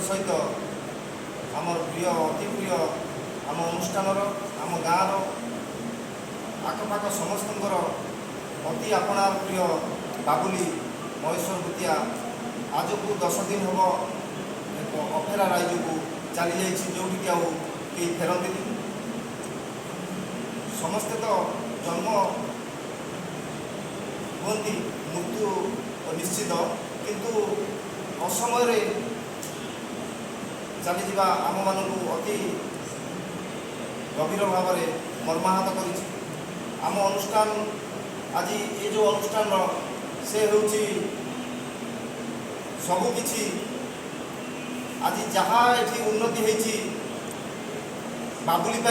सहित आम प्रिय अति प्रिय आम अनुष्ठान आम गाँव आखपाख समस्त अति आपणार प्रिय बाबुली महेश्वर भूतिया आज को 10 दिन हम एक अफेरा राज्य को चली जाइए जो कि फेरती समस्ते तो जन्म हुंती मृत्यु निश्चित किंतु असमय चली आम मान अति गभीर भाव में मर्माहत कर आम अनुष्ठान आज ये जो अनुष्ठान से हूँ सबकि आज जहाँ ये उन्नति होती बाबुली ही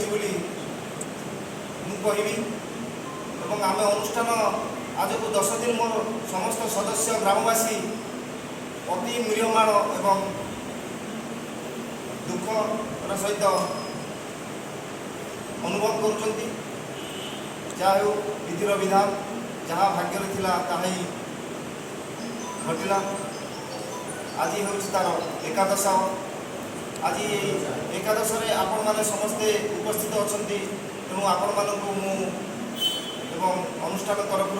होली कहबी एवं आम अनुष्ठान आज को 10 दिन मोर समस्त सदस्य ग्रामवासी अति म्रियमाण एवं दुखर सहित अनुभव करुँच जहाँ विधिर विधान जहाँ भाग्य थिला ताहा ही घटिला आज हूँ तार एकादश आज एकादश आपण मैंने समस्ते उपस्थित अच्छा तेणु आपण एवं अनुष्ठान तरफ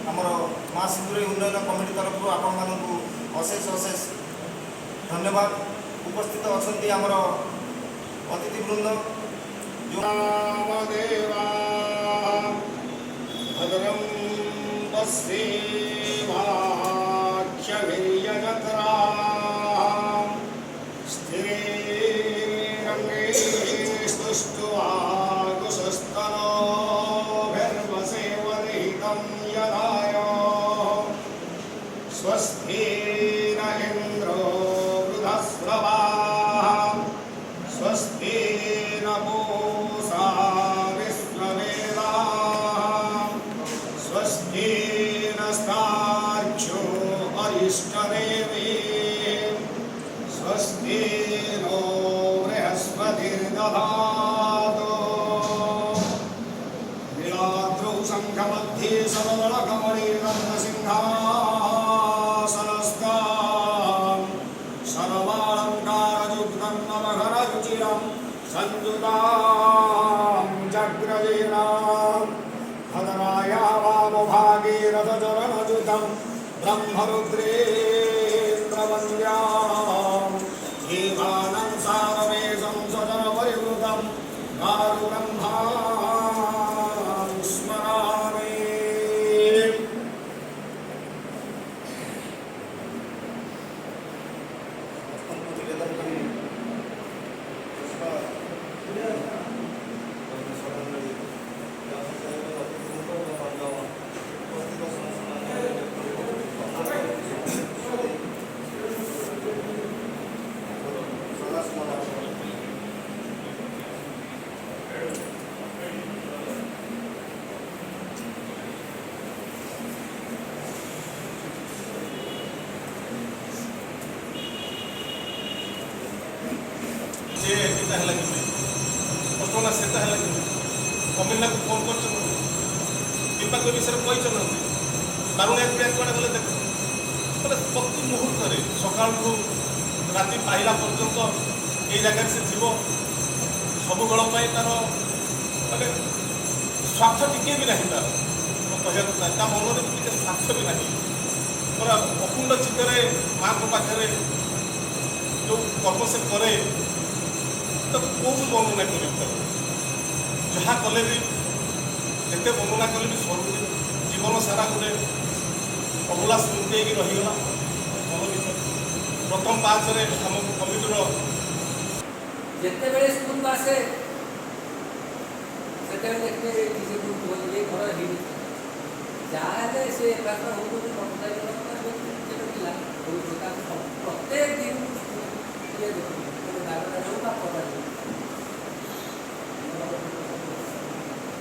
आमर माँ सिंदूरी उन्नयन कमिटी तरफ आपण मानू अशेष अशेष धन्यवाद उपस्थित अच्छा आमर अतिथि वृंद भद्रं पश्येमाक्षभिर्यजत्रा स्थिरैरङ्गैस्तुष्ट्वाकुशस्तनोभिर्वसेवनिहितं यदाय स्वस्ति न इन्द्रो वृधस्रवाः स्वस्ति न पूषा विश्ववेदाः स्वस्ति नस्तार्क्ष्यो अरिष्टनेमि स्वस्ति नो बृहस्पतिर्दधातु नीलाद्रौ शङ्खमध्ये सरवरकमणिरत्नसिंहासनस्तां सर्वालङ्कारयुक्तं नवघनरुचिरं संयुतां जग्रवीणां भद्राया वामभागे रथचरणयुतं ब्रह्मरुद्रेन्द्रवन्द्यां जीवानं सारमेशं स्वजनपरिवृतं गारुब्रह्मा स्मरामि। घटना सेटा है कमिलना को फोन कर विषय कही बारुणिया क्रिया कड़े गले देख प्रति मुहूर्त सका राति पाइला पर्यंत ये जगह से जीव सब बेल तार माने स्वार्थ टिके भी नहीं तार कहता मन में टे स्वार्थ भी नहीं पूरा अकुंड चित्तर माँ को पाखे जो कर्म से करे तो कौन वर्णना कर जहाँ कले भी जिते वर्णना कले भी सर जीवन सारा गोटे अभुला स्मृति रहीगला मन भर प्रथम 5 आम कमिटर जिते बड़े स्कूल आसे से देखते ये घर जहाँ से प्रत्येक दिन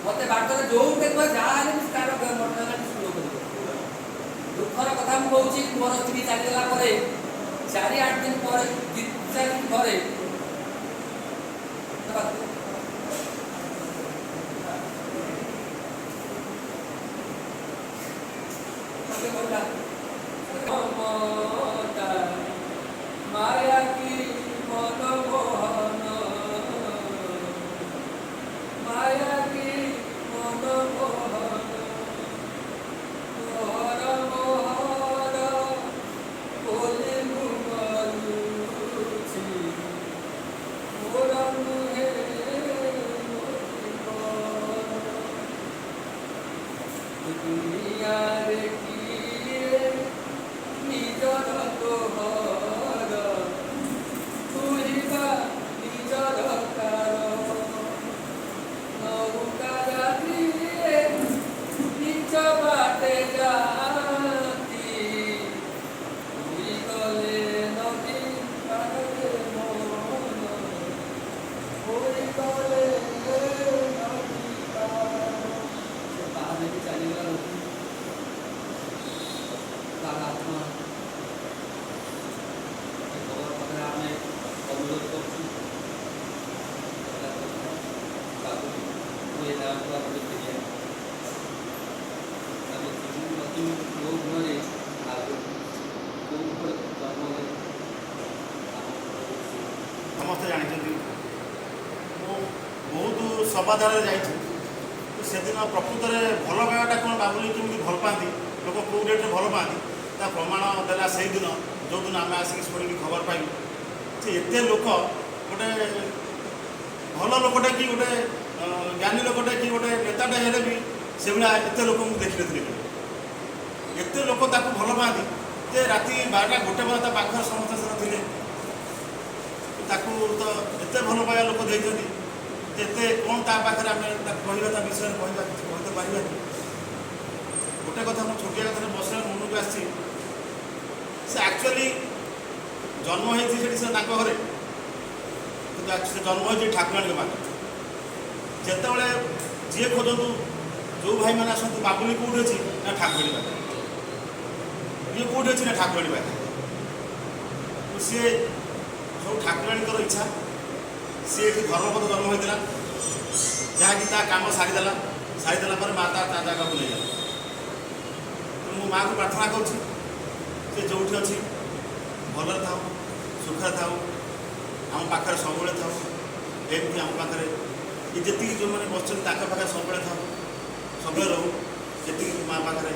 मत बाट जो देख जहाँ तार घटना शुरू कर दुखर कथा मुझे मोर स्त्री चलीगला 4-8 दिन पर 2-4 दिन पर मारे ଗାଁକୁ ଆମର ଫେରିଆ ଆମେ ଅତି କେଉଁ ଗୁଣରେ ଆଉ କେଉଁ ଜନ୍ମରେ ସମସ୍ତେ ଜାଣିଛନ୍ତି। ମୁଁ ବହୁତ ସମାଧାନରେ ଯାଇଛି। ସେଦିନ ପ୍ରକୃତରେ ଭଲ ପାଇବାଟା କ'ଣ, ବାବୁଲି କେମିତି ଭଲ ପାଆନ୍ତି, ଲୋକ କେଉଁ ରେଟ୍ରେ ଭଲ ପାଆନ୍ତି, ତା ପ୍ରମାଣ ଦେଲା ସେଇଦିନ ଯେଉଁଦିନ ଆମେ ଆସିକି ଶୁଣିକି ଖବର ପାଇଲୁ ଯେ ଏତେ ଲୋକ, ଗୋଟେ ଭଲ ଲୋକଟେ କି ଗୋଟେ ଜ୍ଞାନୀ ଲୋକଟେ କି ଗୋଟେ ନେତାଟେ ହେଲେ ବି ସେଭଳିଆ ଏତେ ଲୋକଙ୍କୁ ଦେଖିନଥିଲି କେବେ। ଏତେ ଲୋକ ତାକୁ ଭଲ ପାଆନ୍ତି ଯେ ରାତି 12ଟା 1 ବେଳେ ତା ପାଖରେ ସମସ୍ତେ ସେଟା ଥିଲେ। ତାକୁ ତ ଏତେ ଭଲ ପାଇବା ଲୋକ ଦେଇଛନ୍ତି ଯେ ଏତେ କ'ଣ ତା ପାଖରେ ଆମେ ତାକୁ କହିବା, ତା ବିଷୟରେ କହିବା, କିଛି କହିତେ ପାରିବାନି। ଗୋଟେ କଥା ମୁଁ ଛୋଟିଆ କଥାରେ ବସିଲା ମନକୁ ଆସିଛି, ସେ ଆକ୍ଚୁଆଲି ଜନ୍ମ ହେଇଛି ସେଠି ସେ ତାଙ୍କ ଘରେ, କିନ୍ତୁ ସେ ଜନ୍ମ ହେଇଛି ଠାକୁରାଣୀଙ୍କ ପାଖରେ। ଯେତେବେଳେ ଯିଏ ଖୋଜନ୍ତୁ, ଯେଉଁ ଭାଇମାନେ ଆସନ୍ତୁ, ବାବୁଲି କେଉଁଠି ଅଛି ନା ଠାକୁରାଣୀ ପାଖରେ, ଇଏ କେଉଁଠି ଅଛି ନା ଠାକୁରାଣୀ ପାଖରେ। ସିଏ ସବୁ ଠାକୁରାଣୀଙ୍କର ଇଚ୍ଛା। ସିଏ ଏଠି ଧର୍ମପଦ ଜନ୍ମ ହୋଇଥିଲା, ଯାହାକି ତା କାମ ସାରିଦେଲା ପରେ ମା ତା ଜାଗାକୁ ନେଇଗଲା। ତେଣୁ ମୁଁ ମାଆକୁ ପ୍ରାର୍ଥନା କରୁଛି ସେ ଯେଉଁଠି ଅଛି ଭଲରେ ଥାଉ, ସୁଖରେ ଥାଉ, ଆମ ପାଖରେ ସବୁବେଳେ ଥାଉ। ଏମିତି ଆମ ପାଖରେ ଯେତିକି ଯେଉଁମାନେ ବସିଛନ୍ତି ତାଙ୍କ ପାଖରେ ସବୁବେଳେ ଥାଉ, ସବୁବେଳେ ରହୁ, ଯେତିକି ମା ପାଖରେ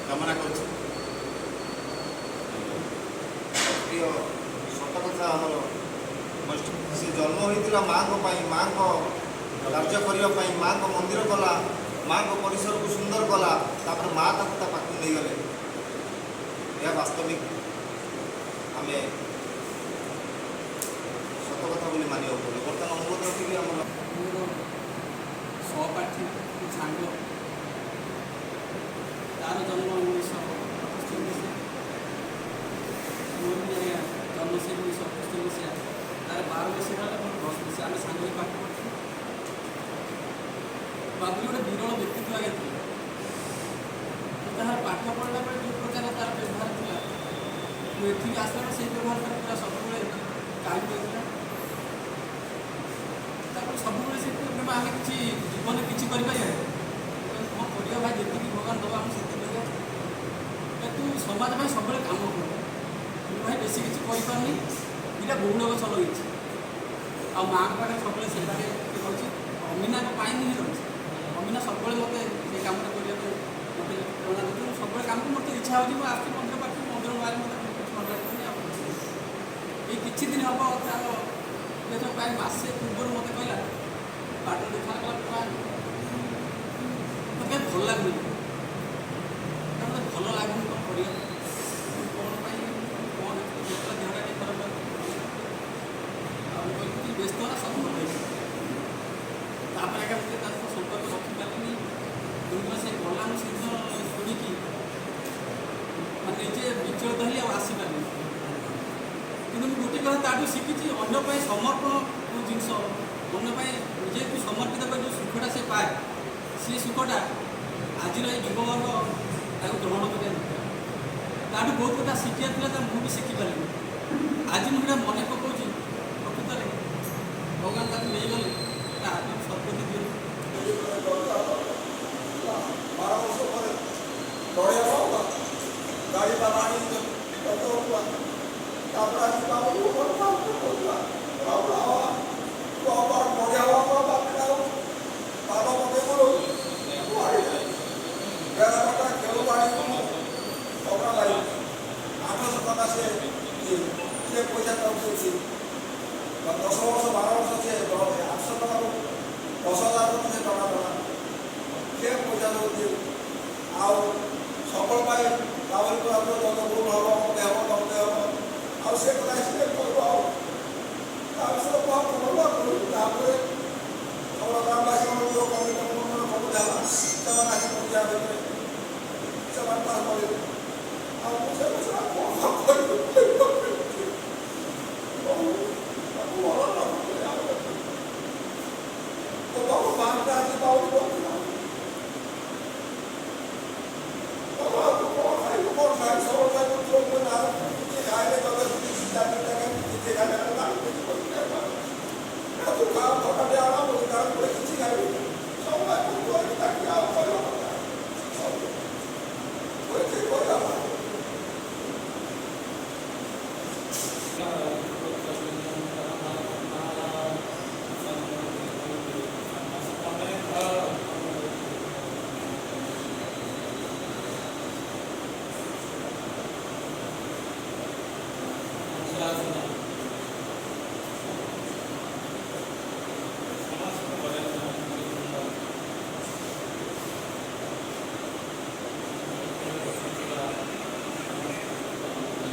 କାମନା କରୁଛି। ପ୍ରିୟ ସତ କଥା, ଆମର ସେ ଜନ୍ମ ହୋଇଥିଲା ମାଆଙ୍କ ପାଇଁ, ମାଆଙ୍କ କାର୍ଯ୍ୟ କରିବା ପାଇଁ, ମାଆଙ୍କ ମନ୍ଦିର କଲା, ମାଆଙ୍କ ପରିସରକୁ ସୁନ୍ଦର କଲା, ତାପରେ ମା ତାକୁ ତା ପାଖକୁ ନେଇଗଲେ। ଏହା ବାସ୍ତବିକ ଆମେ ସତ କଥା ବୋଲି ମାନିବାକୁ ପଡ଼ିବ। ବର୍ତ୍ତମାନ ଅନୁରୋଧ ରଖିକି ଆମର ମୋର ସହପାଠୀ ସାଙ୍ଗ, ତାର ଜନ୍ମ 1978 ମସିହା, ମୋର ବି ଆଜ୍ଞା ଜନ୍ମ ସେ 1978 ମସିହା, ତାର 12 ମସିହା ହେଲା, ମୋର 10 ମସିହା, ଆମେ ସାଙ୍ଗ ହୋଇ ପାଠ ପଢ଼ୁଛୁ। ବାବୁଲି ଗୋଟେ ବିରଳ ବ୍ୟକ୍ତିତ୍ୱ ଆଜ୍ଞା ଥିଲା। ତାହାର ପାଠ ପଢ଼ିଲା ବେଳେ ଯେଉଁ ପ୍ରକାର ତାର ବ୍ୟବହାର ଥିଲା, ମୁଁ ଏଠିକି ଆସିଲା ବେଳେ ସେଇ ବ୍ୟବହାର ତାର ପୁରା ସବୁବେଳେ କାୟମ ରହିଥିଲା। ତାପରେ ସବୁବେଳେ ସେ ଆମେ କିଛି ଜୀବନରେ କିଛି କରିପାରିବା, କ'ଣ କରିବା ଭାଇ, ଯେତିକି ଭଗବାନ ଦେବା ଆମେ ସେତିକି କରିବା। ତୁ ସମାଜ ପାଇଁ ସବୁବେଳେ କାମ କର, ମୁଁ ଭାଇ ବେଶୀ କିଛି କରିପାରୁନି, ଦୁଇଟା ବହୁଳ ଗଛ ଲଗେଇଛି, ଆଉ ମାଆଙ୍କ ପାଖରେ ସବୁବେଳେ ସେବାରେ କରୁଛି। ଅମିନାଙ୍କ ପାଇଁ ହିଁ ରହିଛି। ଅମିନା ସବୁବେଳେ ମୋତେ ସେ କାମଟା କରିବା ପାଇଁ ମୋତେ ପ୍ରେରଣା ଦେଉଛି। ମୁଁ ସବୁବେଳେ କାମକୁ ମୋତେ ଇଚ୍ଛା ହେଉଛି, ମୁଁ ଆସୁଛି ମନ୍ଦିର ପାଖକୁ, ମନ୍ଦିର ବାହାରେ ମୋତେ କିଛି ଭଲ ଲାଗୁନି। ଆଉ ଏଇ କିଛି ଦିନ ହେବ ତାର ପ୍ରାୟ ମାସେ ପୂର୍ବରୁ ମୋତେ କହିଲା, ବାଟ ଦେଖା କଲା, ମୋତେ ଭଲ ଲାଗୁନି, ମୋତେ ଭଲ ଲାଗୁନି, କ'ଣ କରିବା, କ'ଣ ପାଇଁ, କ'ଣ ଦେହଟା ଟିକେ ଖରାପ ଲାଗୁଛି। ଆଉ ମୁଁ କହିଲି ବ୍ୟସ୍ତ ହେଲା, ସବୁ ଭଲ ହେଇଛି। ତାପରେ ଆଜ୍ଞା ମୋତେ ତା ସହିତ ସମ୍ପର୍କ ରଖିପାରିଲିନି। ଯେଉଁଦିନ ସେ ଗଲା, ମୁଁ ସେଦିନ ଶୁଣିକି ମାନେ ନିଜେ ବିଚଳିତ ହେଲି, ଆଉ ଆସିପାରିଲିନି। କିନ୍ତୁ ମୁଁ ଗୋଟିଏ କଥା ତାଠୁ ଶିଖିଛି, ଅନ୍ୟ ପାଇଁ ସମର୍ପଣ ଯେଉଁ ଜିନିଷ, ଅନ୍ୟ ପାଇଁ ନିଜକୁ ସମର୍ପିତ କରି ଯେଉଁ ସୁଖଟା ସେ ପାଏ, ସେ ସୁଖଟା ଆଜିର ଏଇ ଯୁବବର୍ଗ ତାକୁ ଗ୍ରହଣ କରିବା ଦରକାର। ତାଠୁ ବହୁତ କଥା ଶିଖିବାର ଥିଲା, ତା ମୁଁ ବି ଶିଖିପାରିଲିନି। ଆଜି ମୁଁ ସେଇଟା ମନେ ପକାଉଛି, ପ୍ରକୃତରେ ଭଗବାନ ତାକୁ ନେଇଗଲେ, ତା ଆତ୍ମା ସଦ୍ଗତି ଦିଅନ୍ତୁ। 12 ବର୍ଷ ପରେ ଲଢ଼େଇବା ଗାଡ଼ି ବାହାଣି ତାପରେ ଆଜି ବାବୁ ବଢ଼ିଆ ବାବା ମତେ ବେড়াটা খেলো বাড়ি ওরা বাড়ি 800 টাকা সে পয়সা পাচ্ছি 10 বর্ষ 12 বর্ষ সে 800 টাকা 10,000 সে টাকা দেওয়া সে পয়সা দেଉଛି ଆଉ ସଫଳ ପାଇଁ ତାପରେ ତ ଆମର ଭୁଲ ହେବ, ଅମତେ ହେବ, ତମତେ ହେବ, ଆଉ ସେ କଥା ଏକ୍ସପ୍ଲେନ୍ କରିବ। ଆଉ ତା ବିଷୟରେ କ'ଣ କରିବ, ତାପରେ ଆମର ଗ୍ରାମବାସୀଙ୍କର ଯେଉଁ କମିଟି କମିଟି ହେଲା, ସେମାନେ ଆସି ପହଞ୍ଚିବା ଭିତରେ ସେମାନେ ତାହା କରିବେ। ଆଉ ମୁଁ ସେ